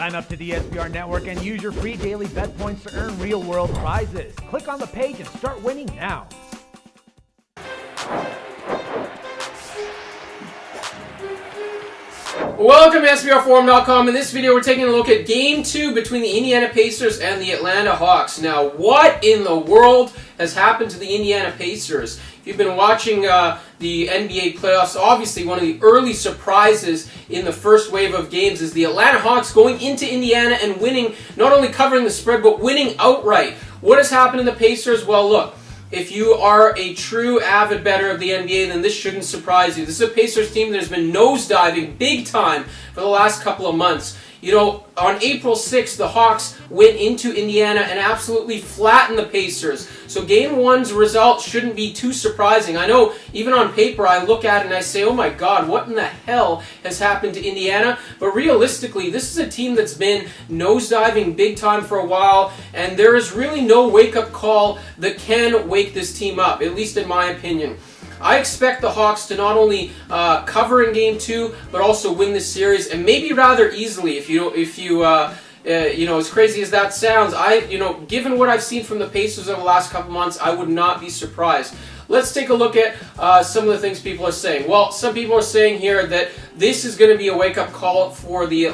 Sign up to the SBR Network and use your free daily bet points to earn real-world prizes. Click on the page and start winning now. Welcome to SBRforum.com. In this video, we're taking a look at Game 2 between the Indiana Pacers and the Atlanta Hawks. Now, what in the world has happened to the Indiana Pacers? If you've been watching the NBA playoffs, obviously one of the early surprises in the first wave of games is the Atlanta Hawks going into Indiana and winning, not only covering the spread, but winning outright. What has happened to the Pacers? Well, look. If you are a true avid bettor of the NBA, then this shouldn't surprise you. This is a Pacers team that has been nosediving big time for the last couple of months. You know, on April 6th, the Hawks went into Indiana and absolutely flattened the Pacers. So Game 1's result shouldn't be too surprising. I know, even on paper, I look at it and I say, oh my God, what in the hell has happened to Indiana? But realistically, this is a team that's been nosediving big time for a while, and there is really no wake-up call that can wake this team up, at least in my opinion. I expect the Hawks to not only cover in Game 2, but also win this series, and maybe rather easily. If you as crazy as that sounds, given what I've seen from the Pacers over the last couple months, I would not be surprised. Let's take a look at some of the things people are saying. Well, some people are saying here that this is going to be a wake-up call for the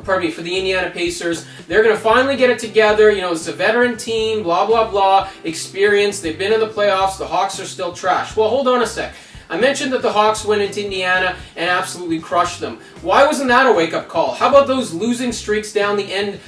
for the Indiana Pacers. They're going to finally get it together. You know, it's a veteran team, blah, blah, blah, experience. They've been in the playoffs. The Hawks are still trash. Well, hold on a sec. I mentioned that the Hawks went into Indiana and absolutely crushed them. Why wasn't that a wake-up call? How about those losing streaks down the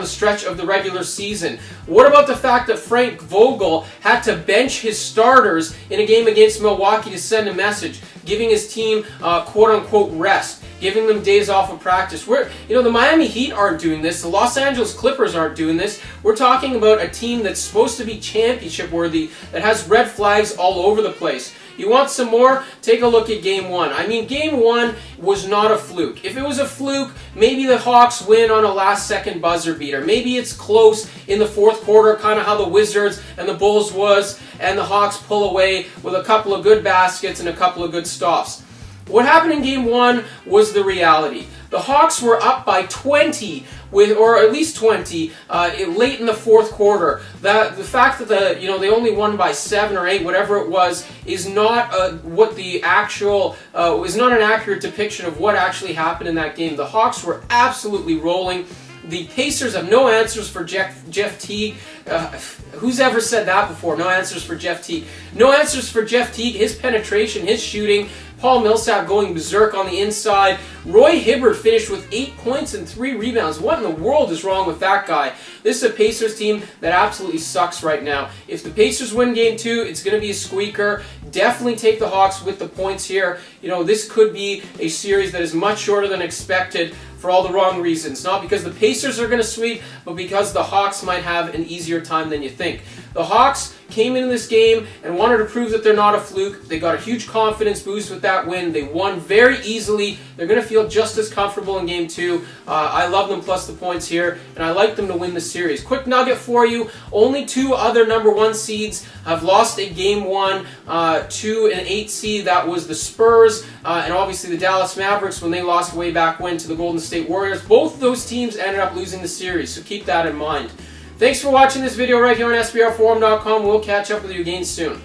stretch of the regular season? What about the fact that Frank Vogel had to bench his starters in a game against Milwaukee to send a message, giving his team quote-unquote rest, giving them days off of practice? The Miami Heat aren't doing this. The Los Angeles Clippers aren't doing this. We're talking about a team that's supposed to be championship-worthy, that has red flags all over the place. You want some more? Take a look at Game 1. I mean, Game 1 was not a fluke. If it was a fluke, maybe the Hawks win on a last-second buzzer beater. Maybe it's close in the fourth quarter, kind of how the Wizards and the Bulls was, and the Hawks pull away with a couple of good baskets and a couple of good stops. What happened in Game 1 was the reality. The Hawks were up by 20, or at least 20, late in the fourth quarter. The fact that they only won by 7 or 8, whatever it was, is not is not an accurate depiction of what actually happened in that game. The Hawks were absolutely rolling. The Pacers have no answers for Jeff Teague. Who's ever said that before? No answers for Jeff Teague. No answers for Jeff Teague. His penetration, his shooting. Paul Millsap going berserk on the inside. Roy Hibbert finished with 8 points and 3 rebounds. What in the world is wrong with that guy? This is a Pacers team that absolutely sucks right now. If the Pacers win Game 2, it's going to be a squeaker. Definitely take the Hawks with the points here. You know, this could be a series that is much shorter than expected for all the wrong reasons. Not because the Pacers are going to sweep, but because the Hawks might have an easier time than you think. The Hawks came into this game and wanted to prove that they're not a fluke. They got a huge confidence boost with that win. They won very easily. They're going to feel just as comfortable in Game 2. I love them plus the points here, and I like them to win the series. Quick nugget for you. Only 2 other number 1 seeds have lost a Game 1 to an 8 seed. That was the Spurs and obviously the Dallas Mavericks when they lost way back when to the Golden State Warriors. Both of those teams ended up losing the series, so keep that in mind. Thanks for watching this video right here on SBRforum.com. We'll catch up with you again soon.